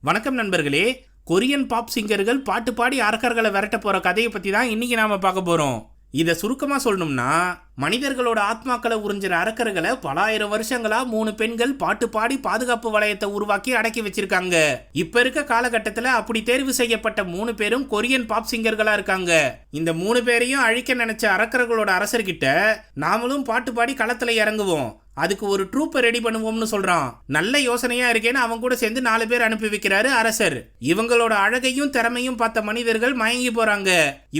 வணக்கம் நண்பர்களே. Korean pop சிங்கர்கள் பாட்டு பாடி அரக்கர்களை விரட்ட போற கதையை பத்தி தான் இன்னைக்கு நாம பார்க்க போறோம். இதை சுருக்கமா சொல்லணும்னா, மனிதர்களோட ஆத்மாக்களை உறிஞ்சிற அரக்கர்களை பல ஆயிரம் வருஷங்களா 3 பெண்கள் பாட்டு பாடி பாதுகாப்பு வளையத்தை உருவாக்கி அடக்கி வச்சிருக்காங்க. இப்ப இருக்க காலகட்டத்துல அப்படி தேர்வு செய்யப்பட்ட 3 பேரும் கொரியன் பாப் சிங்கர்களா இருக்காங்க. இந்த 3 பேரையும் அழிக்க நினைச்ச அரக்கர்களோட அரசர்கிட்ட நாமளும் பாட்டு பாடி களத்துல இறங்குவோம், அதுக்கு ஒரு ட்ரூப்பை ரெடி பண்ணுவோம்னு சொல்றான். நல்ல யோசனையா இருக்கேன்னு அவங்க கூட சேர்ந்து 4 பேர் அனுப்பி வைக்கிறாரு அரசர். இவங்களோட அழகையும் திறமையும் பார்த்த மனிதர்கள் மயங்கி போறாங்க.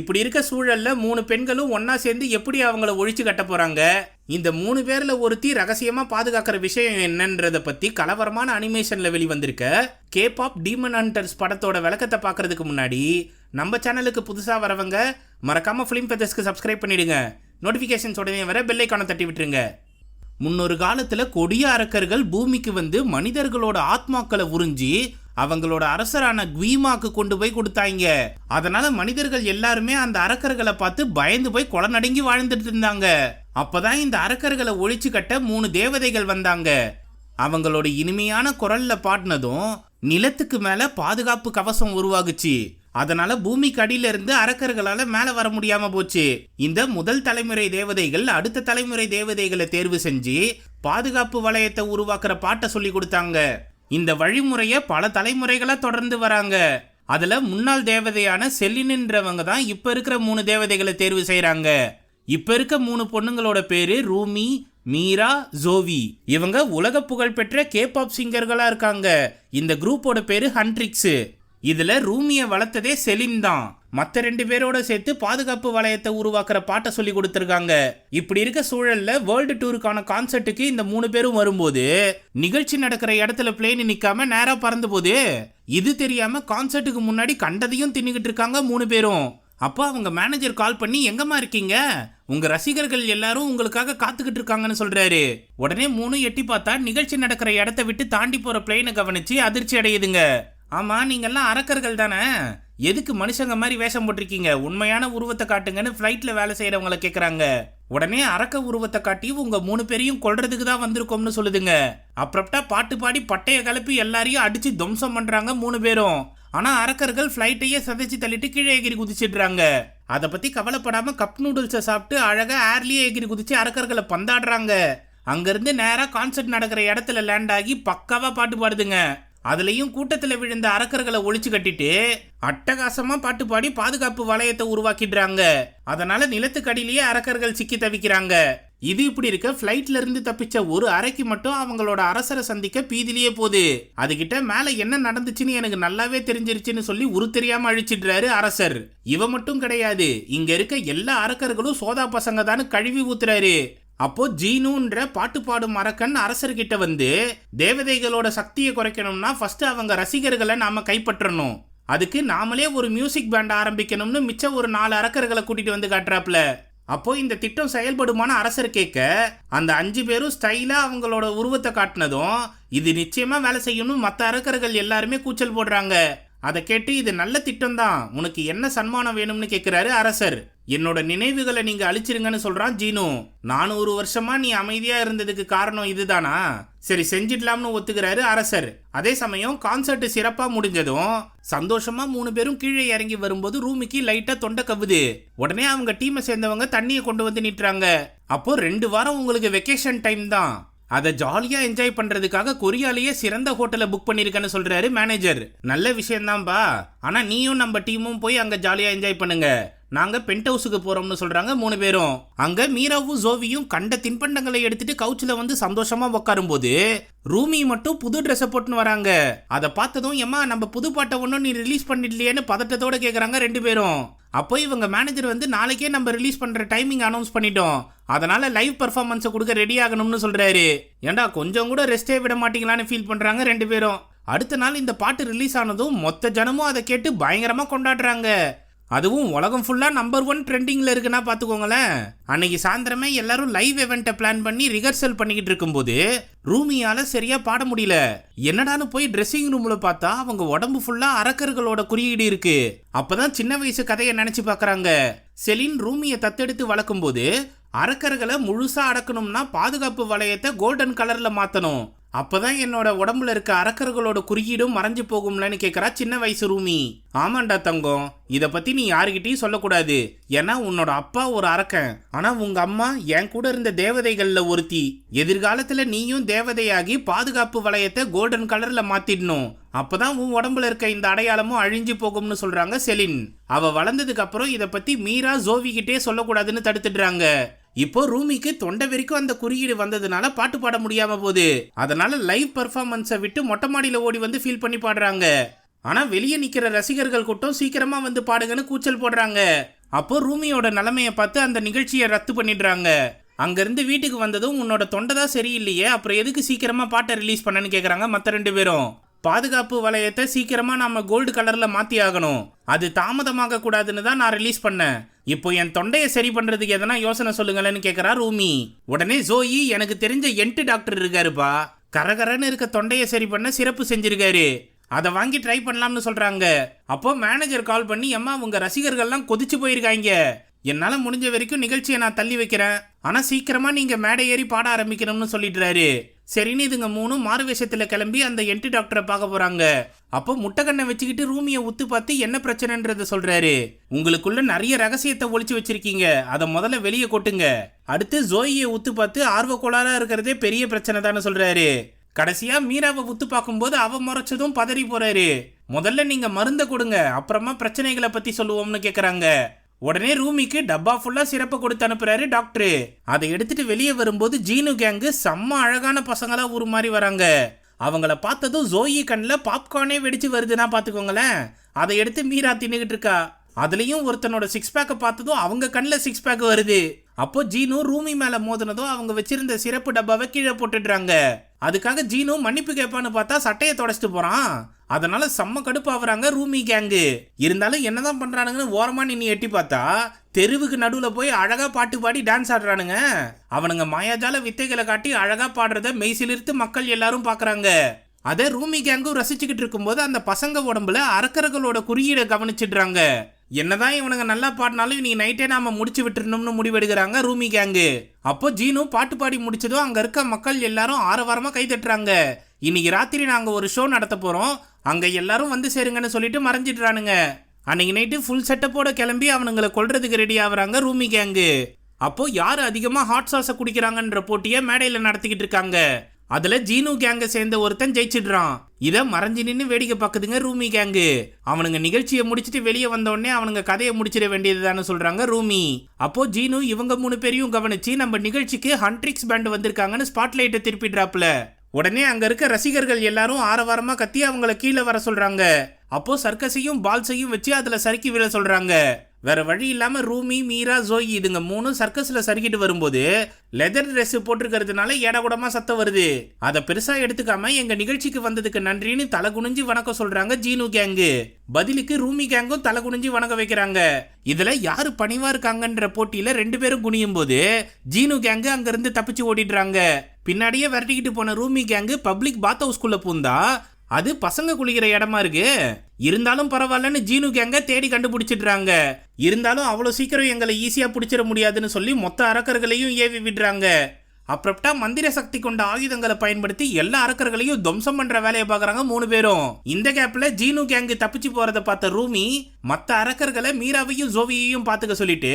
இப்படி இருக்க சூழல்ல 3 பெண்களும் ஒன்னா சேர்ந்து எப்படி அவங்கள ஒழிச்சு கட்ட போறாங்க? இந்த 3 பேர்ல ஒருத்தி ரகசியமா பாதுகாக்கிற விஷயம் என்னன்றத பத்தி கலவரமான அனிமேஷன்ல வெளிவந்திருக்க K-pop டீமன் ஹண்டர்ஸ் படத்தோட விளக்கத்தை பாக்குறதுக்கு முன்னாடி நம்ம சேனலுக்கு புதுசா வரவங்க மறக்காம ஃபிலிம் ஃபெதர்ஸ்க்கு சப்ஸ்கிரைப் பண்ணிடுங்க. நோட்டிபிகேஷன்ஸ் உடனே வர பெல் ஐகானை தட்டி விட்டுருங்க. முன்னொரு காலத்துல கொடிய அரக்கர்கள் பூமிக்கு வந்து மனிதர்களோட ஆத்மாக்களை உறிஞ்சி அவங்களோட அரசரான குவீமாக்கு கொண்டு போய் கொடுத்தாங்க. அதனால மனிதர்கள் எல்லாருமே அந்த அரக்கர்களை பார்த்து பயந்து போய் கொலை நடுங்கி வாழ்ந்துட்டு இருந்தாங்க. அப்பதான் இந்த அரக்கர்களை ஒழிச்சு கட்ட 3 தேவதைகள் வந்தாங்க. அவங்களோட இனிமையான குரல்ல பாடினதும் நிலத்துக்கு மேல பாதுகாப்பு கவசம் உருவாகுச்சு. அதனால பூமிக்கு அடியில இருந்து அரக்கர்களால மேல வர முடியாம போச்சு. இந்த முதல் தலைமுறை தேவதைகள் அடுத்த தலைமுறை தேவதைகளை தேர்வு செஞ்சு பாதுகாப்பு வளையத்தை உருவாக்குற பாட்டை சொல்லி கொடுத்தாங்க. இந்த வழிமுறைய பல தலைமுறைகளா தொடர்ந்து வராங்க. அதுல முன்னாள் தேவதையான செலின்ன்றவங்க தான் இப்ப இருக்கிற 3 தேவதைகளை தேர்வு செய்யறாங்க. இப்ப இருக்க 3 பொண்ணுங்களோட பேரு ரூமி, மீரா, ஜோவி. இவங்க உலக புகழ் பெற்ற K-pop சிங்கர்களா இருக்காங்க. இந்த குரூப்போட பேரு ஹண்ட்ரிக்ஸ். இதுல ரூமியை வளர்த்ததே செலின் தான். மற்ற 2 பேரோட சேர்த்து பாதுகாப்பு வளையத்தை உருவாக்குற பாட்டை சொல்லி கொடுத்துருக்காங்க. இப்படி இருக்க சூழல்ல வேர்ல்டு டூருக்கான கான்சர்ட்டுக்கு இந்த 3 பேரும் வரும்போது நிகழ்ச்சி நடக்கிற இடத்துல பிளேன் நிக்காம நேரா பறந்து போது இது தெரியாம கான்சர்ட்டுக்கு முன்னாடி கண்டதையும் தின்னுகிட்டு இருக்காங்க 3 பேரும். அப்போ அவங்க மேனேஜர் கால் பண்ணி, எங்கம்மா இருக்கீங்க, உங்க ரசிகர்கள் எல்லாரும் உங்களுக்காக காத்துக்கிட்டு இருக்காங்கன்னு சொல்றாரு. உடனே 3 எட்டி பார்த்தா நிகழ்ச்சி நடக்கிற இடத்த விட்டு தாண்டி போற பிளேனை கவனிச்சு அதிர்ச்சி அடையுதுங்க. ஆமா, நீங்கெல்லாம் அரக்கர்கள் தானே, எதுக்கு மனுஷங்க மாதிரி வேஷம் போட்டிருக்கீங்க, உண்மையான உருவத்தை காட்டுங்கன்னு ஃப்ளைட்ல வேலை செய்யறவங்களை கேட்கறாங்க. உடனே அரக்க உருவத்தை காட்டி உங்க 3 பேரையும் கொல்றதுக்கு தான் வந்திருக்கோம்னு சொல்லுதுங்க. அப்புறப்பட்டா பாட்டு பாடி பட்டைய கலப்பி எல்லாரையும் அடிச்சு துவம்சம் பண்றாங்க 3 பேரும். ஆனா அரக்கர்கள் ஃப்ளைட்டையே சதைச்சு தள்ளிட்டு கீழே எகிரி குதிச்சிடுறாங்க. அதை பத்தி கவலைப்படாம கப் நூடுல்ஸை சாப்பிட்டு அழகா ஏர்லயே எகிரி குதிச்சு அரக்கர்களை பந்தாடுறாங்க. அங்கிருந்து நேரா கான்சர்ட் நடக்கிற இடத்துல லேண்ட் ஆகி பக்காவா பாட்டு பாடுதுங்க. அதுலயும் கூட்டத்துல விழுந்த அரக்கர்களை ஒழிச்சு கட்டிட்டு அட்டகாசமா பாட்டு பாடி பாதுகாப்பு வளையத்தை உருவாக்கிடுறாங்க. அதனால நிலத்துக்கு அடியிலேயே அரக்கர்கள் சிக்கி தவிக்கிறாங்க. இது இப்படி இருக்க பிளைட்ல இருந்து தப்பிச்ச ஒரு அறைக்கு மட்டும் அவங்களோட அரசரை சந்திக்க பீதிலேயே போகுது. அதுகிட்ட மேல என்ன நடந்துச்சுன்னு எனக்கு நல்லாவே தெரிஞ்சிருச்சுன்னு சொல்லி உரு தெரியாம அழிச்சிடுறாரு அரசர். இவ மட்டும் கிடையாது, இங்க இருக்க எல்லா அரக்கர்களும் சோதா பசங்க தான் கழுவி ஊத்துறாரு. அப்போ ஜீனுன்ற பாட்டு பாடும் அரக்கன் அரசர்கிட்ட வந்து, தேவதைகளோட சக்தியை குறைக்கணும்னா ஃபர்ஸ்ட் அவங்க ரசிகர்களை நாம கைப்பற்றணும், அதுக்கு நாமளே ஒரு மியூசிக் பேண்ட் ஆரம்பிக்கணும்னு மிச்சம் ஒரு 4 அரக்கர்களை கூட்டிட்டு வந்து காட்டுறாப்ல. அப்போ இந்த திட்டம் செயல்படுமான அரசர் கேட்க அந்த 5 பேரும் ஸ்டைலா அவங்களோட உருவத்தை காட்டினதும் இது நிச்சயமா வேலை செய்யணும் மற்ற அரக்கர்கள் எல்லாருமே கூச்சல் போடுறாங்க. அதை கேட்டு இது நல்ல திட்டம் தான், உனக்கு என்ன சன்மானம் வேணும்னு கேட்கிறாரு அரசர். என்னோட நினைவுகளை நீங்க அழிச்சிருங்கன்னு சொல்றான் ஜீனு. 400 வருஷமா நீ அமைதியா இருந்ததுக்கு காரணம் இதுதானா? சரி, செஞ்சிடலாம்னு ஒத்துக்கிறாரு அரசர். அதே சமயம் கான்சர்ட் சிறப்பா முடிஞ்சதும் சந்தோஷமா 3 பேரும் கீழே இறங்கி வரும்போது ரூமிக்கு லைட்டா தொண்டை கவுது. உடனே அவங்க டீமை சேர்ந்தவங்க தண்ணியை கொண்டு வந்து நிட்டுறாங்க. அப்போ 2 வாரம் உங்களுக்கு வெக்கேஷன் டைம் தான், அதை ஜாலியா என்ஜாய் பண்றதுக்காக கொரியாலேயே சிறந்த ஹோட்டலை புக் பண்ணிருக்கேன்னு சொல்றாரு மேனேஜர். நல்ல விஷயம்தான்பா, ஆனா நீயும் நம்ம டீமும் போய் அங்க ஜாலியா என்ஜாய் பண்ணுங்க, நாங்க பென்ட் ஹவுஸுக்கு போறோம்னு சொல்றாங்க 3 பேரும். அங்க மீராவும் ஜோவியும் கண்ட தின்பண்டங்களை எடுத்துட்டு கவுச்சில வந்து சந்தோஷமா உட்காரும் போது ரூமி மட்டும் புது ட்ரெஸ் போட்டுன்னு வராங்க. அதை பார்த்ததும், எம்மா நம்ம புது பாட்டை ஒன்னும் நீ ரிலீஸ் பண்ணிடலையேன்னு பதட்டத்தோட கேக்குறாங்க 2 பேரும். அப்போ இவங்க மேனேஜர் வந்து, நாளைக்கே நம்ம ரிலீஸ் பண்ற டைமிங் அனௌன்ஸ் பண்ணிட்டோம், அதனால லைவ் பர்ஃபார்மன்ஸ் கொடுக்க ரெடி ஆகணும்னு சொல்றாரு. ஏண்டா கொஞ்சம் கூட ரெஸ்டே விட மாட்டீங்களான்னு ஃபீல் பண்றாங்க 2 பேரும். அடுத்த நாள் இந்த பாட்டு ரிலீஸ் ஆனதும் மொத்த ஜனமும் அதை கேட்டு பயங்கரமா கொண்டாடுறாங்க. அதுவும் உலகம் ஃபுல்லா நம்பர் 1 ட்ரெண்டிங்ல இருக்குன்னா பாத்துக்கோங்களேன். அன்னைக்கு சாயந்தரமே எல்லாரும் லைவ் எவெண்ட்டை பிளான் பண்ணி ரிஹர்சல் பண்ணிக்கிட்டு இருக்கும்போது ரூமியால சரியா பாட முடியல. என்னடான்னு போய் ட்ரெஸ்ஸிங் ரூம்ல பார்த்தா அவங்க உடம்பு ஃபுல்லா அரக்கர்களோட குறியீடு இருக்கு. அப்பதான் சின்ன வயசு கதையை நினைச்சு பாக்குறாங்க. செலின் ரூமியை தத்தெடுத்து வளர்க்கும் போது அரக்கர்களை முழுசா அடக்கணும்னா பாதுகாப்பு வளையத்தை கோல்டன் கலர்ல மாத்தணும், அப்பதான் என்னோட உடம்புல இருக்க அரக்கர்களோட குறியீடும் மறைஞ்சு போகும்லன்னு கேக்குறா சின்ன வயசு ரூமி. ஆமாண்டா தங்கம், இத பத்தி நீ யாருகிட்டயும் சொல்லக்கூடாது. ஏன்னா உன்னோட அப்பா ஒரு அரக்கன், ஆனா உங்க அம்மா என் கூட இருந்த தேவதைகள்ல ஒருத்தி. எதிர்காலத்துல நீயும் தேவதையாகி பாதுகாப்பு வளையத்தை கோல்டன் கலர்ல மாத்திடணும். அப்பதான் உன் உடம்புல இருக்க இந்த அடையாளமும் அழிஞ்சு போகும்னு சொல்றாங்க செலின். அவ வளர்ந்ததுக்கு அப்புறம் இத பத்தி மீரா ஜோவி கிட்டே சொல்லக்கூடாதுன்னு தடுத்துடுறாங்க. இப்போ ரூமிக்கு தொண்டை வரைக்கும் அந்த குறியீடு வந்ததுனால பாட்டு பாட முடியாம போகுது. அதனால லைவ் பெர்ஃபார்மன்ஸை விட்டு மொட்டை மாடியில ஓடி வந்து ஃபீல் பண்ணி பாடுறாங்க. ஆனா வெளியே நிக்கிற ரசிகர்கள் கூட்டம் சீக்கிரமா வந்து பாடுங்கன்னு கூச்சல் போடுறாங்க. அப்போ ரூமியோட நிலைமையை பார்த்து அந்த நிகழ்ச்சியை ரத்து பண்ணிடுறாங்க. அங்கிருந்து வீட்டுக்கு வந்ததும் உன்னோட தொண்டை தான் சரியில்லையே, அப்புறம் எதுக்கு சீக்கிரமா பாட்டை ரிலீஸ் பண்ணன்னு கேக்குறாங்க மற்ற 2 பேரும். பாதுகாப்பு வளையத்தை சீக்கிரமா நம்ம கோல்டு கலர்ல மாத்தி ஆகணும், அது தாமதமாக கூடாதுன்னு தான் நான் ரிலீஸ் பண்ணேன். இப்போ என் தொண்டையை சரி பண்றதுக்கு எதனா யோசனை சொல்லுங்களேன்னு கேக்குறா ரூமி. உடனே ஜோயி, எனக்கு தெரிஞ்ச என்ட் டாக்டர் இருக்காருப்பா, கரகரன்னு இருக்க தொண்டையை சரி பண்ண சிறப்பு செஞ்சிருக்காரு, அதை வாங்கி ட்ரை பண்ணலாம்னு சொல்றாங்க. அப்போ மேனேஜர் கால் பண்ணி, அம்மா உங்க ரசிகர்கள்லாம் கொதிச்சு போயிருக்காங்க, என்னால முடிஞ்ச வரைக்கும் நிகழ்ச்சியை நான் தள்ளி வைக்கிறேன், ஆனா சீக்கிரமா நீங்க மேடை ஏறி பாட ஆரம்பிக்கணும்னு சொல்லிடுறாரு. சரின்னு இதுங்க 3 மாறு வேஷத்துல கிளம்பி அந்த என்டி டாக்டரை பார்க்க போறாங்க. அப்போ முட்டைக்கண்ணை வச்சுக்கிட்டு ரூமியை உத்து பார்த்து என்ன பிரச்சனைன்றத சொல்றாரு. உங்களுக்குள்ள நிறைய ரகசியத்தை ஒளிச்சு வச்சிருக்கீங்க, அதை முதல்ல வெளியே கொட்டுங்க. அடுத்து ஜோயியை உத்து பார்த்து ஆர்வக்கோளாரா இருக்கிறதே பெரிய பிரச்சனை தானே சொல்றாரு. கடைசியா மீராவை உத்து பார்க்கும்போது அவ முறைச்சதும் பதறி போறாரு. முதல்ல நீங்க மருந்தை கொடுங்க, அப்புறமா பிரச்சனைகளை பத்தி சொல்லுவோம்னு கேக்குறாங்க. உடனே ரூமிக்கு டப்பா ஃபுல்லா சிறப்பு கொடுத்து அனுப்புறாரு டாக்டர். அதை எடுத்துட்டு வெளியே வரும்போது ஜீனு கேங்கு செம்ம அழகான பசங்களா உருமாறி வராங்க. அவங்கள பார்த்ததும் ஜோயி கண்ணில் பாப்கார்னே வெடிச்சு வருதுன்னா பாத்துக்கோங்களேன். அதை எடுத்து மீரா தின்னுகிட்டு இருக்கா. அதுலயும் ஒருத்தனோட 6 பேக்கை பார்த்ததும் அவங்க கண்ணில் 6 பேக் வருது. அப்போ ஜீனு ரூமி மேல மோதினதும் அவங்க வச்சிருந்த சிறப்பு டப்பாவை கீழே போட்டுடுறாங்க. அதுக்காக ஜீனு மன்னிப்பு கேட்பான்னு பார்த்தா சட்டையை தொடச்சிட்டு போறான். அதனால செம்ம கடுப்பாகிறாங்க ரூமி கேங்கு. இருந்தாலும் என்னதான் பண்றானுங்கன்னு ஓரமா நின்று எட்டி பார்த்தா தெருவுக்கு நடுவுல போய் அழகா பாட்டு பாடி டான்ஸ் ஆடுறானுங்க. அவனுங்க மாயாஜால வித்தைகளை காட்டி அழகா பாடுறத மெய்சிலிருத்து மக்கள் எல்லாரும் பாக்குறாங்க. அதே ரூமி கேங்கும் ரசிச்சுக்கிட்டு இருக்கும்போது அந்த பசங்க உடம்புல அரக்கர்களோட குறியீடை கவனிச்சிடுறாங்க. என்னதான் இவனுங்க நல்லா பாடினாலும் இன்னைக்கு நைட்டே நாம முடிச்சு விட்டுறணும்னு முடிவெடுக்கிறாங்க ரூமி கேங்கு. அப்போ ஜீனு பாட்டு பாடி முடிச்சதும் அங்க இருக்க மக்கள் எல்லாரும் ஆரவாரமா கை தட்டுறாங்க. இன்னைக்கு ராத்திரி நாங்க ஒரு ஷோ நடத்த போறோம், அங்க எல்லாரும் வந்து சேருங்கன்னு சொல்லிட்டு மறைஞ்சிடுறானுங்க. அன்னைக்கு நைட்டு ஃபுல் செட்டப்போட கிளம்பி அவனுங்களை கொல்றதுக்கு ரெடி ஆகுறாங்க ரூமி கேங்கு. அப்போ யாரு அதிகமா ஹாட் சாஸை குடிக்கிறாங்கன்ற போட்டியை மேடையில நடத்திக்கிட்டு இருக்காங்க. அதுல ஜீனு கேங்க சேர்ந்த ஒருத்தன் ஜெயிச்சிடுறான். இத மறைஞ்சு நின்று வேடிக்கை பார்க்குதுங்க ரூமி கேங்கு. அவனுங்க நிகழ்ச்சியை முடிச்சுட்டு வெளியே வந்தோடனே அவனுங்க கதையை முடிச்சிட வேண்டியதுதான்னு சொல்றாங்க ரூமி. அப்போ ஜீனு இவங்க 3 பேரையும் கவனிச்சு நம்ம நிகழ்ச்சிக்கு ஹண்ட்ரிக்ஸ் பேண்ட் வந்திருக்காங்கன்னு ஸ்பாட்லைட்டை திருப்பிடுறாப்புல. உடனே அங்க இருக்க ரசிகர்கள் எல்லாரும் ஆரவாரமா கத்தி அவங்கள கீழே வர சொல்றாங்க. அப்போ சர்க்கஸையும் பால்ஸையும் வச்சு அதுல சறுக்கி விழ சொல்றாங்க. வேற வழி இல்லாம ரூமி, மீரா, ஜோயி இதுங்க 3 சர்க்கஸ்ல சறுக்கிட்டு வரும்போது லெதர் ட்ரெஸ் போட்டிருக்கிறதுனால ஏடகுடமா சத்தம் வருது. அதை பெருசா எடுத்துக்காம எங்க நிகழ்ச்சிக்கு வந்ததுக்கு நன்றின்னு தலை குனிஞ்சு வணக்கம் சொல்றாங்க ஜீனு கேங்கு. பதிலுக்கு ரூமி கேங்கும் தலை குனிஞ்சு வணக்கம் வைக்கிறாங்க. இதுல யாரு பணிவா இருக்காங்கன்ற போட்டியில 2 பேரும் குனியும் போது ஜீனு கேங்கு அங்க இருந்து தப்பிச்சு ஓடிடுறாங்க. பின்னாடியே விரட்டிக்கிட்டு போன ரூமி கேங்கு பப்ளிக் பாத் ஹவுஸ்குள்ள பூந்தா அது பசங்க குளிக்கிற இடமா இருக்கு. இருந்தாலும் பரவாயில்லன்னு ஜீனு கேங்க தேடி கண்டுபிடிச்சிடுறாங்க. இருந்தாலும் அவ்வளவு சீக்கிரம் எங்களை ஈஸியா பிடிச்சிட முடியாதுன்னு சொல்லி மொத்த அரக்கர்களையும் ஏவி விடுறாங்க. அப்புறப்பட்டா மந்திர சக்தி கொண்ட ஆயுதங்களை பயன்படுத்தி எல்லா அரக்கர்களையும் துவம்சம் பண்ற வேலையை பாக்குறாங்க 3 பேரும். இந்த கேப்ல ஜீனு கேங்கு தப்பிச்சு போறத பார்த்த ரூமி மத்த அரக்கர்களை மீராவையும் ஜோவியையும் பாத்துக்க சொல்லிட்டு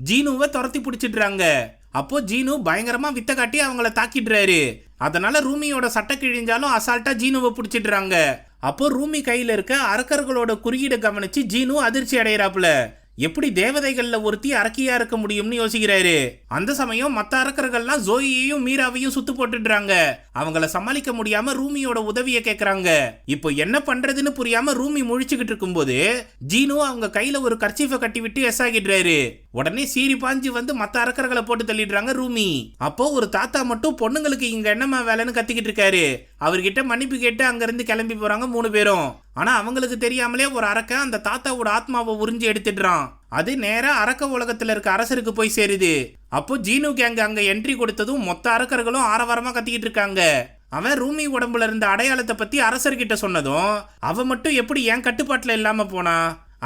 ஜீனுவை துரத்தி பிடிச்சிடுறாங்க. அப்போ ஜீனு பயங்கரமா வித்த காட்டி அவங்கள தாக்கிடுறாரு. அதனால ரூமியோட சட்டை கிழிஞ்சாலும் அசால்ட்டா ஜீனுவை பிடிச்சிடுறாங்க. அப்போ ரூமி கையில இருக்க அரக்கர்களோட குறியீடை கவனிச்சு ஜீனு அதிர்ச்சி அடைகிறாப்புல. எப்படி தேவதைகள்ல ஒருத்தி அரக்கியா இருக்க முடியும்னு யோசிக்கிறாரு. அந்த சமயம் மத்த அரக்கர்கள்லாம் ஜோயியையும் மீராவையும் சுத்து போட்டுடுறாங்க. அவங்கள சமாளிக்க முடியாம ரூமியோட உதவியை கேட்கறாங்க. இப்போ என்ன பண்றதுன்னு புரியாம ரூமி முழிச்சுக்கிட்டு இருக்கும்போது ஜீனு அவங்க கையில ஒரு கர்ச்சீஃபை கட்டி விட்டு எஸ் ஆகிடுறாரு. உடனே சீறி பாஞ்சு வந்து மத்த அரக்கர்களை போட்டு தள்ளிடுறாங்க ரூமி. அப்போ ஒரு தாத்தா மட்டும் பொண்ணுங்களுக்கு இங்க என்னமா வேலைன்னு கத்திக்கிட்டு இருக்காரு. அவர்கிட்ட மன்னிப்பு கேட்டு அங்க இருந்து கிளம்பி போறாங்க 3 பேரும். ஆனா அவங்களுக்கு தெரியாமலே ஒரு அரக்கன் அந்த தாத்தாவோட ஆத்மாவை உறிஞ்சி எடுத்துடுறான். அது நேரா அரக்க உலகத்துல இருக்க அரசருக்கு போய் சேருது. அப்போ ஜீனு கேங்க அங்க என்ட்ரி கொடுத்ததும் மொத்த அரக்கர்களும் ஆரவாரமா கத்திக்கிட்டு இருக்காங்க. அவன் ரூமி உடம்புல இருந்த அடையாளத்தை பத்தி அரசர்கிட்ட சொன்னதும் அவ மட்டும் எப்படி என் கட்டுப்பாட்டுல இல்லாம போனா,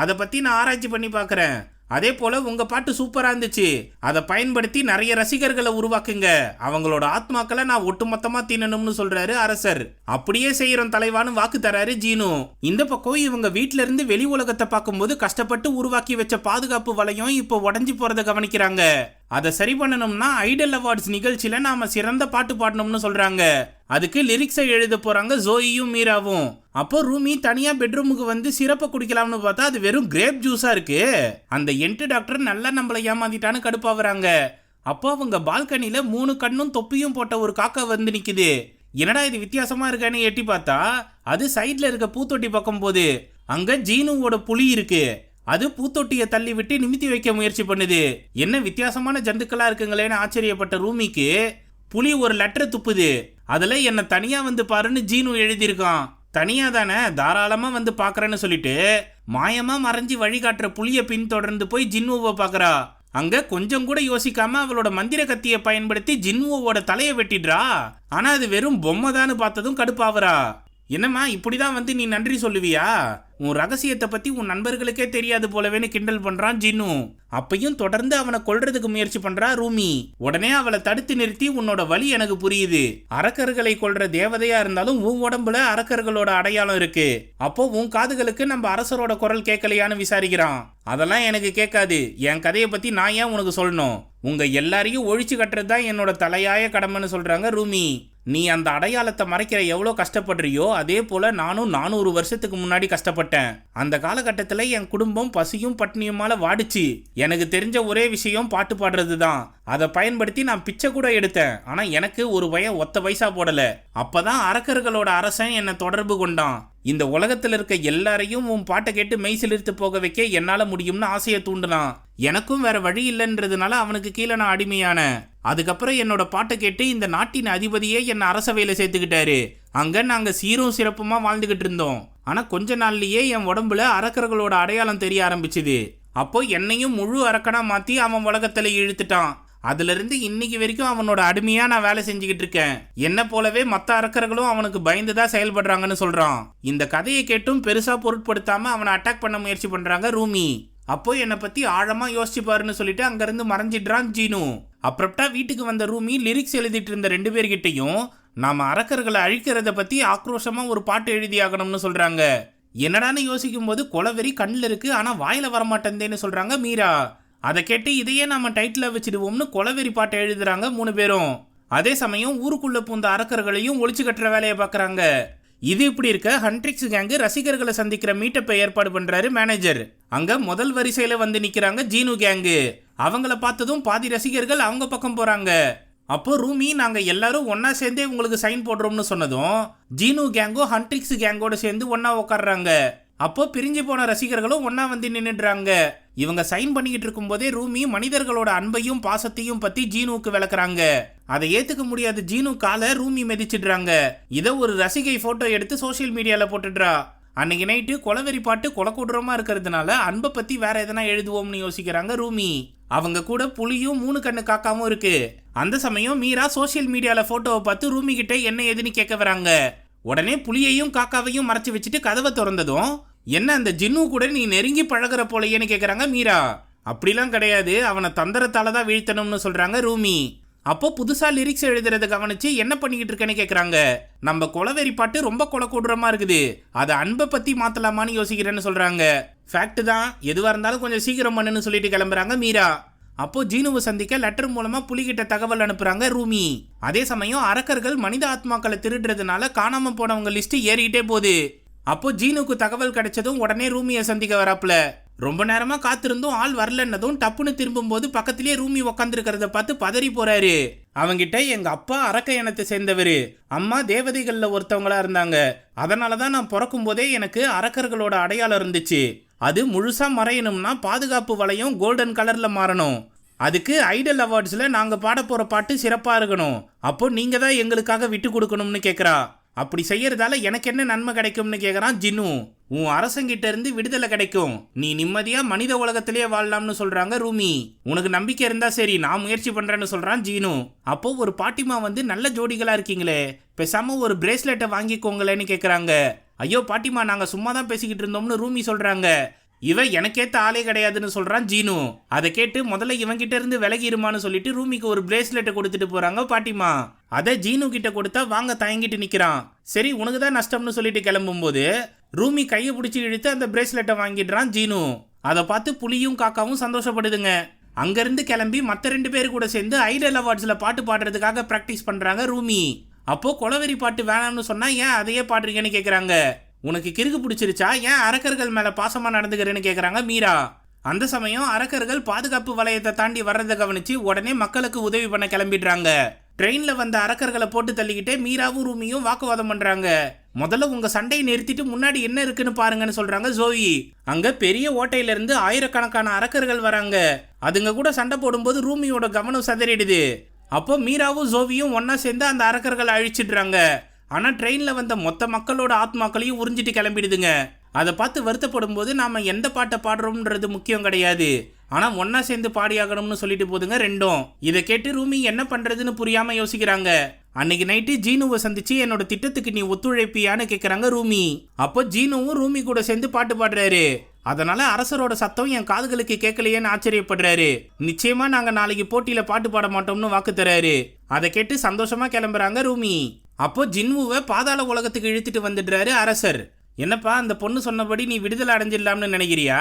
அதை பத்தி நான் ஆராய்ச்சி பண்ணி பாக்குறேன், அதே போல உங்க பாட்டு சூப்பரா இருந்துச்சு, அதை பயன்படுத்தி நிறைய ரசிகர்களை உருவாக்குங்க, அவங்களோட ஆத்மாக்களை நான் ஒட்டுமொத்தமா தின்னணும்னு சொல்றாரு அரசர். அப்படியே செய்யறோம் தலைவான்னு வாக்கு தராரு ஜீனு. இந்த பக்கம் இவங்க வீட்ல இருந்து வெளி உலகத்தை பார்க்கும்போது கஷ்டப்பட்டு உருவாக்கி வச்ச பாதுகாப்பு வளையம் இப்போ உடஞ்சி போறதை கவனிக்கிறாங்க. அதை சரி பண்ணணும்னா ஐடல் அவார்ட்ஸ் நிகழ்ச்சியில நாம சிறந்த பாட்டு பாடணும்னு சொல்றாங்க. அதுக்கு லிரிக்ஸை எழுத போறாங்க ஜோயியும் மீராவும். அப்போ ரூமி தனியா பெட்ரூமுக்கு வந்து சிறப்பை குடிக்கலாம்னு பார்த்தா அது வெறும் கிரேப் ஜூஸா இருக்கு. அந்த என்ட்டு டாக்டர் நல்லா நம்மளை ஏமாத்திட்டான்னு கடுப்பாவறாங்க. அப்போ அவங்க பால்கனில 3 கண்ணும் தொப்பியும் போட்ட ஒரு காக்கா வந்து நிக்குது. என்னடா இது வித்தியாசமா இருக்கான்னு எட்டி பார்த்தா அது சைட்ல இருக்க பூத்தொட்டி பக்கம் போது அங்க ஜீனுவோட புலி இருக்கு. அது பூத்தொட்டியை தள்ளி விட்டு நிமித்தி வைக்க முயற்சி பண்ணுது. என்ன வித்தியாசமான ஜந்துக்களா இருக்குங்களேன்னு ஆச்சரியப்பட்ட ரூமிக்கு புலி ஒரு லெட்டர் துப்புது. அதுல என்ன தனியா வந்து பாருன்னு ஜீனு எழுதியிருக்கான். தனியா தானே, தாராளமா வந்து பாக்குறேன்னு சொல்லிட்டு மாயமா மறைஞ்சி வழிகாட்டுற புலிய பின்தொடர்ந்து போய் ஜின்னுவை பாக்குறா. அங்க கொஞ்சம் கூட யோசிக்காம அவளோட மந்திர கத்தியை பயன்படுத்தி ஜின்னுவோட தலையை வெட்டிடுறா. ஆனா அது வெறும் பொம்மை தான்னு பார்த்ததும் கடுப்பாவரா. என்னம்மா இப்படிதான் வந்து நீ நன்றி சொல்லுவியா, உன் ரகசியத்தை பத்தி உன் நண்பர்களுக்கே தெரியாது போலவேன்னு கிண்டல் பண்றான் ஜின்னு. அப்பையும் தொடர்ந்து அவனை கொல்றதுக்கு முயற்சி பண்றா ரூமி. உடனே அவளை தடுத்து நிறுத்தி உன்னோட வலி எனக்கு புரியுது, அரக்கர்களை கொல்ற தேவதையா இருந்தாலும் உன் உடம்புல அரக்கர்களோட அடையாளம் இருக்கு, அப்போ உன் காதுகளுக்கு நம்ம அரசரோட குரல் கேட்கலையான்னு விசாரிக்கிறான். அதெல்லாம் எனக்கு கேட்காது, என் கதையை பத்தி நான் ஏன் உனக்கு சொல்லணும், உங்க எல்லாரையும் ஒழிச்சு கட்டுறது தான் என்னோட தலையாய கடமைன்னு சொல்றாங்க ரூமி. நீ அந்த அடையாளத்தை மறைக்கிற எவ்வளோ கஷ்டப்படுறியோ அதே போல நானும் 400 வருஷத்துக்கு முன்னாடி கஷ்டப்பட்டேன். அந்த காலகட்டத்தில் என் குடும்பம் பசியும் பட்னியுமால வாடிச்சு. எனக்கு தெரிஞ்ச ஒரே விஷயம் பாட்டு பாடுறது தான். அதை பயன்படுத்தி நான் பிச்சை கூட எடுத்தேன். ஆனால் எனக்கு ஒரு பையன் ஒத்த வயசா போடல. அப்பதான் அரக்கர்களோட அரசன் என்னை தொடர்பு கொண்டான். இந்த உலகத்தில் இருக்க எல்லாரையும் உன் பாட்டை கேட்டு மெய் சிலிர்த்து போக வைக்க என்னால முடியும்னு ஆசையை தூண்டினான். எனக்கும் வேற வழி இல்லைன்றதுனால அவனுக்கு கீழே நான் அடிமையான. அதுக்கப்புறம் என்னோட பாட்டை கேட்டு இந்த நாட்டின் அதிபதியே என்னை அரசவையில சேர்த்துக்கிட்டாரு. அங்க நாங்க சீரும் சிறப்புமா வாழ்ந்துகிட்டு இருந்தோம். ஆனா கொஞ்ச நாள்லயே என் உடம்புல அரக்கர்களோட அடையாளம் தெரிய ஆரம்பிச்சுது. அப்போ என்னையும் முழு அரக்கனா மாத்தி அவன் உலகத்துல இழுத்துட்டான். அதுல இருந்து இன்னைக்கு வரைக்கும் அவனோட அடிமையா நான் வேலை செஞ்சுக்கிட்டு இருக்கேன். என்ன போலவே மத்த அரக்கர்களும் அவனுக்கு பயந்துதான் செயல்படுறாங்கன்னு சொல்றான். இந்த கதையை கேட்டும் பெருசா பொருட்படுத்தாம அவனை அட்டாக் பண்ண முயற்சி பண்றாங்க ரூமி. அப்போ என்னை பத்தி ஆழமா யோசிச்சு பாருன்னு சொல்லிட்டு அங்கிருந்து மறைஞ்சிடுறான் ஜீனு. அப்புறம்டா வீட்டுக்கு வந்த ரூமி லிரிக்ஸ் எழுதிட்டு இருந்த 2 பேர்கிட்டையும் நாம அரக்கர்களை அழிக்கிறத பத்தி ஆக்ரோஷமா ஒரு பாட்டு எழுதி ஆகணும்னு சொல்றாங்க. என்னடான்னு யோசிக்கும் போது கொலவெறி கண்ணில் இருக்கு ஆனா வாயில வரமாட்டேன்னு சொல்றாங்க மீரா. அதை கேட்டு இதையே நாம டைட்டில் வச்சிடுவோம்னு கொலவெறி பாட்டை எழுதுறாங்க 3 பேரும். அதே சமயம் ஊருக்குள்ள பூந்த அரக்கர்களையும் ஒழிச்சு கட்டுற வேலையை பார்க்கறாங்க. இது இப்படி இருக்க ஹண்ட்ரிக்ஸ் கேங்கு ரசிகர்களை சந்திக்கிற மீட்டப்பை ஏற்பாடு பண்றாரு மேனேஜர். அங்க முதல் வரிசையில வந்து நிக்கிறாங்க ஜீனு கேங்கு. அவங்கள பார்த்ததும் பாதி ரசிகர்கள் அவங்க பக்கம் போறாங்க. அப்போ ரூமி நாங்க எல்லாரும் ஒன்னா சேர்ந்தே உங்களுக்கு சைன் போடுறோம்னு சொன்னதும் ஜீனு கேங்கோ ஹண்ட்ரிக்ஸ் கேங்கோட சேர்ந்து ஒன்னா உட்காடுறாங்க. அப்போ பிரிஞ்சு போன ரசிகர்களும் ஒன்னா வந்து நின்னுடுறாங்க. இவங்க சைன் பண்ணிக்கிட்டு இருக்கும் போதே ரூமி மனிதர்களோட அன்பையும் பாசத்தையும் பத்தி ஜீனுவுக்கு விளக்குறாங்க. அதை ஏத்துக்க முடியாத ஜீனு காலை ரூமி மிதிச்சிடுறாங்க. இதை ஒரு ரசிகை போட்டோ எடுத்து சோசியல் மீடியால போட்டுடுறா. அன்னைக்கு நைட்டு கொலவெறி பாட்டு கொலக்கூடுறமா இருக்கிறதுனால அன்பை பத்தி வேற எதனா எழுதுவோம்னு யோசிக்கிறாங்க ரூமி. அவங்க கூட புலியும் 3 கண்ணு காக்காவும் இருக்கு. அந்த சமயம் மீரா சோசியல் மீடியால போட்டோவை பார்த்து ரூமி கிட்ட என்ன ஏதுன்னு கேட்க வராங்க. உடனே புலியையும் காக்காவையும் மறைச்சு வச்சுட்டு கதவை திறந்ததும் என்ன அந்த ஜின்னு கூட நீ நெருங்கி பழகிற போலையேன்னு கேட்குறாங்க மீரா. அப்படிலாம் கிடையாது, அவனை தந்திரத்தால தான் வீழ்த்தணும்னு சொல்றாங்க ரூமி. அப்போ புதுசா லிரிக்ஸ் எழுதுறத கவனிச்சு என்ன பண்ணிக்கிட்டு இருக்கேன்னு கேட்குறாங்க. நம்ம கொலவெறி பாட்டு ரொம்ப கொலக்கூடுறமா இருக்குது, அதை அன்பை பத்தி மாத்தலாமான்னு யோசிக்கிறேன்னு சொல்றாங்க. ஃபேக்ட் தான், எதுவா இருந்தாலும் கொஞ்சம் சீக்கிரம் பண்ணுன்னு சொல்லிட்டு கிளம்புறாங்க மீரா. அப்போ ஜீனுவை சந்திக்க லெட்டர் மூலமா புலிகிட்ட தகவல் அனுப்புறாங்க ரூமி. அதே சமயம் அரக்கர்கள் மனித ஆத்மாக்களை திருடுறதுனால காணாம போனவங்க லிஸ்ட் ஏறிட்டே போகுது. அப்போ ஜீனுக்கு தகவல் கிடைச்சதும் உடனே ரூமியை சந்திக்க வராப்புல. ரொம்ப நேரமா காத்திருந்தும் ஆள் வரலன்னதும் டப்புன்னு திரும்பும் போது பக்கத்திலேயே ரூமி உக்காந்துருக்கிறத பார்த்து பதறி போறாரு. அவங்கிட்ட எங்க அப்பா அரக்க இனத்தை சேர்ந்தவரு, அம்மா தேவதைகள்ல ஒருத்தவங்களா இருந்தாங்க, அதனாலதான் நான் பிறக்கும் போதே எனக்கு அரக்கர்களோட அடையாளம் இருந்துச்சு. அது முழுசா மறையணும்னா பாதுகாப்பு வளையம் கோல்டன் கலர்ல மாறணும். அதுக்கு ஐடல் அவார்ட்ஸ்ல நாங்க பாட போற பாட்டு சிறப்பா இருக்கணும். அப்போ நீங்க தான் எங்களுக்காக விட்டு கொடுக்கணும்னு கேக்குறா. அப்படி செய்யறதால எனக்கு என்ன நன்மை கிடைக்கும்னு கேக்குறான் ஜின்னு. உன் அரசங்கிட்ட இருந்து விடுதலை கிடைக்கும், நீ நிம்மதியா மனித உலகத்திலேயே வாழலாம்னு சொல்றாங்க ரூமி. உனக்கு நம்பிக்கை இருந்தா சரி, நான் முயற்சி பண்றேன்னு சொல்றான் ஜீனு. அப்போ ஒரு பாட்டிமா வந்து நல்ல ஜோடிகளா இருக்கீங்களே, பேசாம ஒரு பிரேஸ்லெட்டை வாங்கிக்கோங்களேன்னு கேக்குறாங்க. ஐயோ பாட்டிமா, நாங்க சும்மா தான் பேசிக்கிட்டு இருந்தோம்னு ரூமி சொல்றாங்க. இவன் எனக்கேத்த ஆளே கிடையாதுன்னு சொல்றான் ஜீனு. அதை கேட்டு முதல்ல இவங்கிட்ட இருந்து விலகிருமான்னு சொல்லிட்டு ரூமிக்கு ஒரு பிரேஸ்லெட்டை கொடுத்துட்டு போறாங்க பாட்டிமா. அதை ஜீனு கிட்ட கொடுத்தா வாங்க தயங்கிட்டு நிக்கிறான். சரி உனக்கு தான் நஷ்டம்னு சொல்லிட்டு கிளம்பும் போது ரூமி கையை பிடிச்சி இழுத்து அந்த பிரேஸ்லெட்டை வாங்கிடுறான் ஜீனு. அதை பார்த்து புலியும் காக்காவும் சந்தோஷப்படுதுங்க. அங்கிருந்து கிளம்பி மற்ற 2 பேர் கூட சேர்ந்து ஐடல் அவார்ட்ஸ்ல பாட்டு பாடுறதுக்காக பிராக்டிஸ் பண்றாங்க ரூமி. அப்போ கொலவெறி பாட்டு வேணாம்னு சொன்னா ஏன் அதையே பாடுறீங்கன்னு கேக்குறாங்க. உனக்கு கிறுக்கு பிடிச்சிருச்சா, ஏன் அரக்கர்கள் மேல பாசமா நடந்துக்கிறேன்னு கேக்குறாங்க மீரா. அந்த சமயம் அரக்கர்கள் பாதுகாப்பு வளையத்தை தாண்டி வர்றதை கவனிச்சு உடனே மக்களுக்கு உதவி பண்ண கிளம்பிடுறாங்க. ட்ரெயின்ல வந்த அரக்கர்களை போட்டு தள்ளிக்கிட்டே மீராவும் ரூமியும் வாக்குவாதம் பண்றாங்க. முதல்ல உங்க சண்டையை நிறுத்திட்டு முன்னாடி என்ன இருக்குன்னு பாருங்கன்னு சொல்றாங்க ஜோவி. அங்க பெரிய ஓட்டையில இருந்து ஆயிரக்கணக்கான அரக்கர்கள் வராங்க. அதுங்க கூட சண்டை போடும்போது ரூமியோட கவனம் சதறிடுது. அப்போ மீராவும் ஜோவியும் ஒன்னா சேர்ந்து அந்த அரக்கர்களை அழிச்சிடுறாங்க. ஆனா ட்ரெயின்ல வந்த மொத்த மக்களோட ஆத்மாக்களையும் உறிஞ்சிட்டு கிளம்பிடுதுங்க. அதை பார்த்து வருத்தப்படும் போது நாம எந்த பாட்டை பாடுறோம்ன்றது முக்கியம் கிடையாது, ஆனா ஒன்னா சேர்ந்து பாடியாகணும்னு சொல்லிட்டு போதுங்க ரெண்டும். இதை கேட்டு ரூமி என்ன பண்றதுன்னு புரியாம யோசிக்கிறாங்க. அன்னைக்கு நைட்டு ஜீனுவை சந்திச்சு என்னோட திட்டத்துக்கு நீ ஒத்துழைப்பியான்னு கேட்கறாங்க ரூமி. அப்போ ஜீனுவும் ரூமி கூட சேர்ந்து பாட்டு பாடுறாரு. அதனால அரசரோட சத்தம் என் காதுகளுக்கு கேட்கலையேன்னு ஆச்சரியப்படுறாரு. நிச்சயமா நாங்க நாளைக்கு போட்டியில பாட்டு பாட மாட்டோம்னு வாக்கு தராரு. அதை கேட்டு சந்தோஷமா கிளம்புறாங்க ரூமி. அப்போ ஜின்வுவை பாதாள உலகத்துக்கு இழுத்துட்டு வந்துடுறாரு அரசர். என்னப்பா அந்த பொண்ணு சொன்னபடி நீ விடுதலை அடைஞ்சிடலாம்னு நினைக்கிறியா?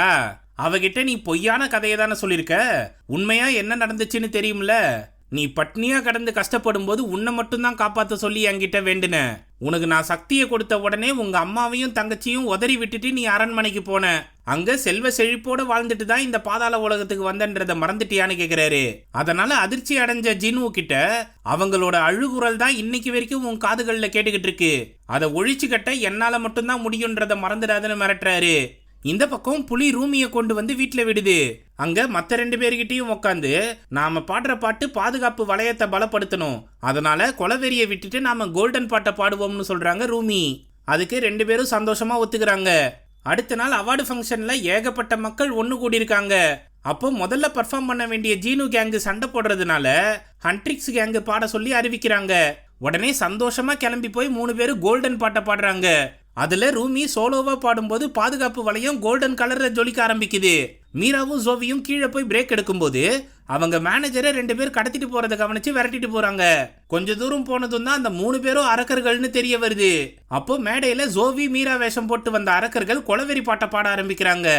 அவகிட்ட நீ பொய்யான கதையை தானே சொல்லியிருக்க. உண்மையா என்ன நடந்துச்சுன்னு தெரியும்ல. நீ பட்னியா கடந்து கஷ்டப்படும் போது உன்னை மட்டும்தான் காப்பாற்ற சொல்லி என்கிட்ட வேண்டுன. உனக்கு நான் சக்தியை கொடுத்த உடனே உங்க அம்மாவையும் தங்கச்சியும் உதறி விட்டுட்டு நீ அரண்மனைக்கு போன. அங்க செல்வ செழிப்போட வாழ்ந்துட்டு தான் இந்த பாதாள உலகத்துக்கு வந்தன்றத மறந்துட்டியான்னு கேக்குறாரு. அதனால அதிர்ச்சி அடைஞ்ச ஜினு கிட்ட அவங்களோட அழுகுரல் தான் இன்னைக்கு வரைக்கும் உன் காதுகள்ல கேட்டுக்கிட்டு இருக்கு. அதை ஒழிச்சு கட்ட என்னால மட்டும்தான் முடியும்ன்றத மறந்துடாதுன்னு மிரட்டுறாரு. இந்த பக்கம் புலி ரூமியை கொண்டு வந்து வீட்டுல விடுது. அங்க மத்த 2 பேர்கிட்டயும் உட்காந்து நாம பாடுற பாட்டு பாதுகாப்பு வளையத்தை பலப்படுத்தணும், அதனால கொலவெறியை விட்டுட்டு நாம கோல்டன் பாட்டை பாடுவோம்னு சொல்றாங்க ரூமி. அதுக்கு 2 பேரும் சந்தோஷமா ஒத்துக்கிறாங்க. அடுத்த நாள் அவார்டு ஃபங்க்ஷன்ல ஏகப்பட்ட மக்கள் ஒன்று கூடியிருக்காங்க. அப்போ முதல்ல பர்ஃபார்ம் பண்ண வேண்டிய ஜீனு கேங்கு சண்டை போடுறதுனால ஹண்ட்ரிக்ஸ் கேங்கு பாட சொல்லி அறிவிக்கிறாங்க. உடனே சந்தோஷமா கிளம்பி போய் 3 பேரும் கோல்டன் பாட்டை பாடுறாங்க. அதுல ரூமி சோலோவா பாடும்போது பாதுகாப்பு வளையம் கோல்டன் கலர்ல ஜொலிக்க ஆரம்பிக்குது. மீராவும் ஜோவியும் கீழே போய் பிரேக் எடுக்கும்போது அவங்க மேனேஜரை 2 பேர் கடத்திட்டு போறதை கவனிச்சு விரட்டிட்டு போறாங்க. கொஞ்ச தூரம் போனதும் தான் அந்த 3 பேரும் அரக்கர்கள்னு தெரிய வருது. அப்போ மேடையில ஜோவி மீரா வேஷம் போட்டு வந்த அரக்கர்கள் கொலவெறி பாட்டை பாட ஆரம்பிக்கிறாங்க.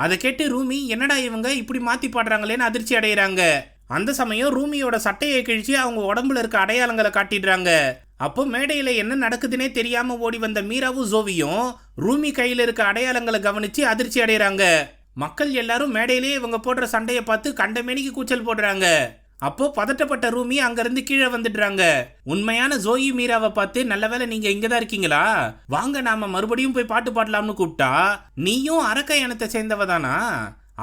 அதை கேட்டு ரூமி என்னடா இவங்க இப்படி மாத்தி பாடுறாங்களேன்னு அதிர்ச்சி அடைகிறாங்க. அந்த சமயம் ரூமியோட சட்டையை கிழிச்சு அவங்க உடம்புல இருக்க அடையாளங்களை காட்டிடுறாங்க. அப்போ மேடையில என்ன நடக்குதுன்னே தெரியாம ஓடி வந்த மீராவும் ஜோவியும் ரூமி கையில இருக்க அடையாளங்களை கவனிச்சு அதிர்ச்சி அடைகிறாங்க. மக்கள் எல்லாரும் மேடையிலேயே இவங்க போடுற சண்டையை பார்த்து கண்டமேனிக்கு கூச்சல் போடுறாங்க. அப்போ பதட்டப்பட்ட ரூமி அங்கிருந்து கீழே வந்துடுறாங்க. உண்மையான ஜோயி மீராவை பார்த்து நல்ல வேளை நீங்க இங்கதான் இருக்கீங்களா, வாங்க நாம மறுபடியும் போய் பாட்டு பாடலாம்னு கூப்பிட்டா நீயும் அரக்க இனத்தை சேர்ந்தவ தானா,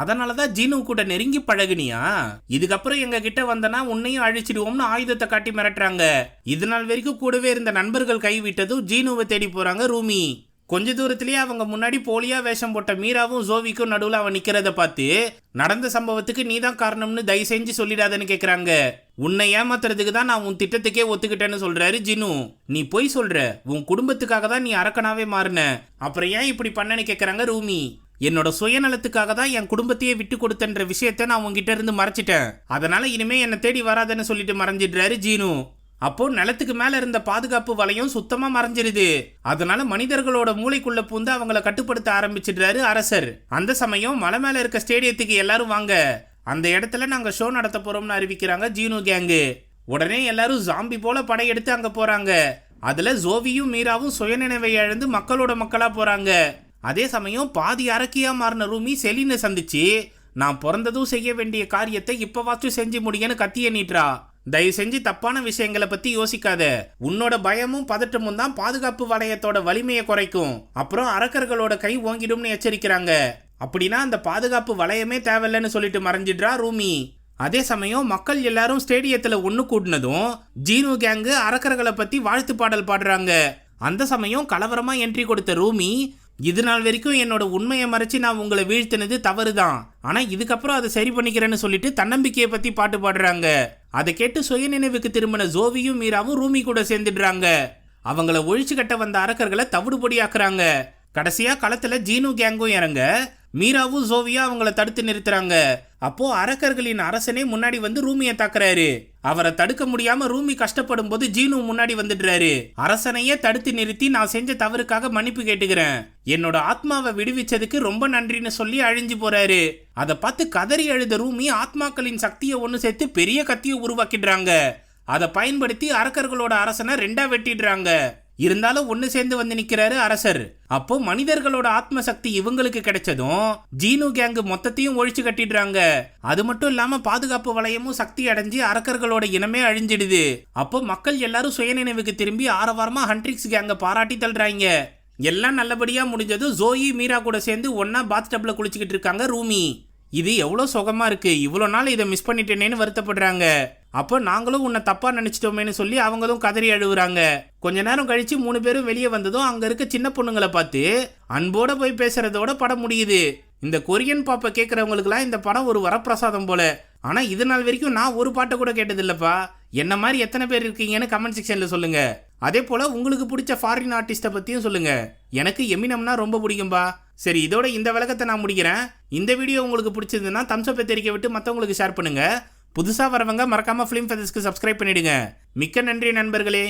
அதனாலதான் ஜீனு கூட நெருங்கி பழகுனியா, இதுக்கப்புறம் எங்க கிட்ட வந்தனா உன்னையும் அழிச்சிடுவோம்னு ஆயுதத்தை காட்டி மிரட்டுறாங்க. இது நாள் வரைக்கும் கூடவே இருந்த நண்பர்கள் கைவிட்டதும் ஜீனுவை தேடி போறாங்க ரூமி. கொஞ்ச தூரத்திலேயே அவங்க முன்னாடி போலியா வேஷம் போட்ட மீராவும் ஜோவிக்கும் நடுவில் அவன் நிக்கிறத பார்த்து நடந்த சம்பவத்துக்கு நீதான் காரணம்னு தயவு செஞ்சு சொல்லிடாதன்னு கேக்குறாங்க. உன்னை ஏமாத்துறதுக்கு தான் நான் உன் திட்டத்துக்கே ஒத்துக்கிட்டேன்னு சொல்றாரு ஜினு. நீ பொய் சொல்ற, உன் குடும்பத்துக்காக தான் நீ அரக்கனாவே மாறின, அப்புறம் ஏன் இப்படி பண்ணன்னு கேக்குறாங்க ரூமி. என்னோட சுயநலத்துக்காக தான் என் குடும்பத்தையே விட்டு கொடுத்தன்ற விஷயத்த நான் உங்ககிட்ட இருந்து மறைச்சிட்டேன், அதனால இனிமே என்னை தேடி வராதன்னு சொல்லிட்டு மறைஞ்சிடுறாரு ஜீனு. அப்போ நிலத்துக்கு மேல இருந்த பாதுகாப்பு வலையும் சுத்தமா மறைஞ்சிருது. அதனால மனிதர்களோட மூளைக்குள்ள பூந்து அவங்கள கட்டுப்படுத்த ஆரம்பிச்சிடுறாரு அரசர். அந்த சமயம் மலை மேல இருக்க ஸ்டேடியத்துக்கு எல்லாரும் வாங்க, அந்த இடத்துல நாங்க ஷோ நடத்த போறோம்னு அறிவிக்கிறாங்க ஜீனு கேங்கு. உடனே எல்லாரும் ஜாம்பி போல படையெடுத்து அங்க போறாங்க. அதுல ஜோவியும் மீராவும் சுயநினைவை இழந்து மக்களோட மக்களா போறாங்க. அதே சமயம் பாதி அரக்கியா மாறின ரூமி செலினை சந்திச்சு நான் பிறந்ததும் செய்ய வேண்டிய காரியத்தை இப்பவாச்சும் செஞ்சு முடியன்னு கத்திய நீட்டுறா. தயவு செஞ்சு தப்பான விஷயங்களை பத்தி யோசிக்காத, உன்னோட பயமும் பதட்டமும் தான் பாதுகாப்பு வளையத்தோட வலிமையை குறைக்கும், அப்புறம் அரக்கர்களோட கை ஓங்கிடும்னு எச்சரிக்கிறாங்க. அப்படின்னா அந்த பாதுகாப்பு வளையமே தேவையில்லைன்னு சொல்லிட்டு மறைஞ்சிடுறா ரூமி. அதே சமயம் மக்கள் எல்லாரும் ஸ்டேடியத்துல ஒண்ணு கூடினதும் ஜீனு கேங்கு அரக்கர்களை பத்தி வாழ்த்து பாடல் பாடுறாங்க. அந்த சமயம் கலவரமா என்ட்ரி கொடுத்த ரூமி இது நாள் வரைக்கும் என்னோட உண்மையை மறைச்சு நான் உங்களை வீழ்த்தினது தவறுதான், ஆனா இதுக்கப்புறம் அதை சரி பண்ணிக்கிறேன்னு சொல்லிட்டு தன்னம்பிக்கையை பத்தி பாட்டு பாடுறாங்க. அதை கேட்டு சுயநினைவுக்கு திரும்பின ஜோவியும் மீராவும் ரூமி கூட சேர்ந்துடுறாங்க. அவங்கள ஒழிச்சு கட்ட வந்த அரக்கர்களை தவிடுபொடி ஆக்குறாங்க. கடைசியா களத்துல ஜீனு கேங்கும் இறங்க மீராவும் ஜோவியா அவங்கள தடுத்து நிறுத்துறாங்க. அப்போ அரக்கர்களின் அரசனே முன்னாடி வந்து ரூமியை தாக்குறாரு. அவரை தடுக்க முடியாம ரூமி கஷ்டப்படும் போது ஜீனு முன்னாடி வந்துடுறாரு. அரசனையே தடுத்து நிறுத்தி நான் செஞ்ச தவறுக்காக மன்னிப்பு கேட்டுக்கிறேன், என்னோட ஆத்மாவை விடுவிச்சதுக்கு ரொம்ப நன்றின்னு சொல்லி அழிஞ்சு போறாரு. அதை பார்த்து கதறி அழுத ரூமி ஆத்மாக்களின் சக்தியை ஒன்று சேர்த்து பெரிய கத்தியை உருவாக்கிடுறாங்க. அதை பயன்படுத்தி அரக்கர்களோட அரசனை 2ஆ வெட்டிடுறாங்க. இருந்தாலும் ஒன்னு சேர்ந்து வந்து நிக்கிறாரு அரசர். அப்போ மனிதர்களோட ஆத்ம சக்தி இவங்களுக்கு கிடைச்சதும் ஜீனு கேங்கு மொத்தத்தையும் ஒழிச்சு கட்டிடுறாங்க. அது மட்டும் இல்லாம பாதுகாப்பு வளையமும் சக்தி அடைஞ்சு அரக்கர்களோட இனமே அழிஞ்சிடுது. அப்போ மக்கள் எல்லாரும் சுயநினைவுக்கு திரும்பி ஆரவாரமா ஹண்ட்ரிக்ஸ் கேங்க பாராட்டி தள்ளுறாங்க. எல்லாம் நல்லபடியா முடிஞ்சதும் ஜோயி மீரா கூட சேர்ந்து ஒன்னா பாத் டப்ல குளிச்சுக்கிட்டு இருக்காங்க ரூமி. இது எவ்வளோ சுகமா இருக்கு, இவ்வளோ நாள் இதை மிஸ் பண்ணிட்டேனேன்னு வருத்தப்படுறாங்க. அப்போ நாங்களும் உன்னை தப்பா நினைச்சிட்டோமேன்னு சொல்லி அவங்களும் கதறி அழுகுறாங்க. கொஞ்ச நேரம் கழிச்சு 3 பேரும் வெளியே வந்ததும் அங்க இருக்க சின்ன பொண்ணுங்களை பார்த்து அன்போட போய் பேசுறதோட படம் முடியுது. இந்த கொரியன் பாப்பை கேட்கறவங்களுக்குலாம் இந்த படம் ஒரு வரப்பிரசாதம் போல. ஆனா இது நாள் வரைக்கும் நான் ஒரு பாட்டை கூட கேட்டதில்லப்பா. என்ன மாதிரி எத்தனை பேர் இருக்கீங்கன்னு கமெண்ட் செக்ஷன்ல சொல்லுங்க. அதே போல உங்களுக்கு பிடிச்ச ஃபாரின் ஆர்டிஸ்ட பத்தியும் சொல்லுங்க. எனக்கு எமினம்னா ரொம்ப பிடிக்கும்பா. சரி, இதோட இந்த விளக்கத்தை நான் முடிக்கிறேன். இந்த வீடியோ உங்களுக்கு பிடிச்சதுன்னா தம்ஸ் அப் தெரிவிக்க விட்டு மற்றவங்களுக்கு ஷேர் பண்ணுங்க. புதுசா வரவங்க மறக்காம ஃபிலிம் ஃபெதர்ஸ்க்கு சப்ஸ்கிரைப் பண்ணிடுங்க. மிக்க நன்றி நண்பர்களே.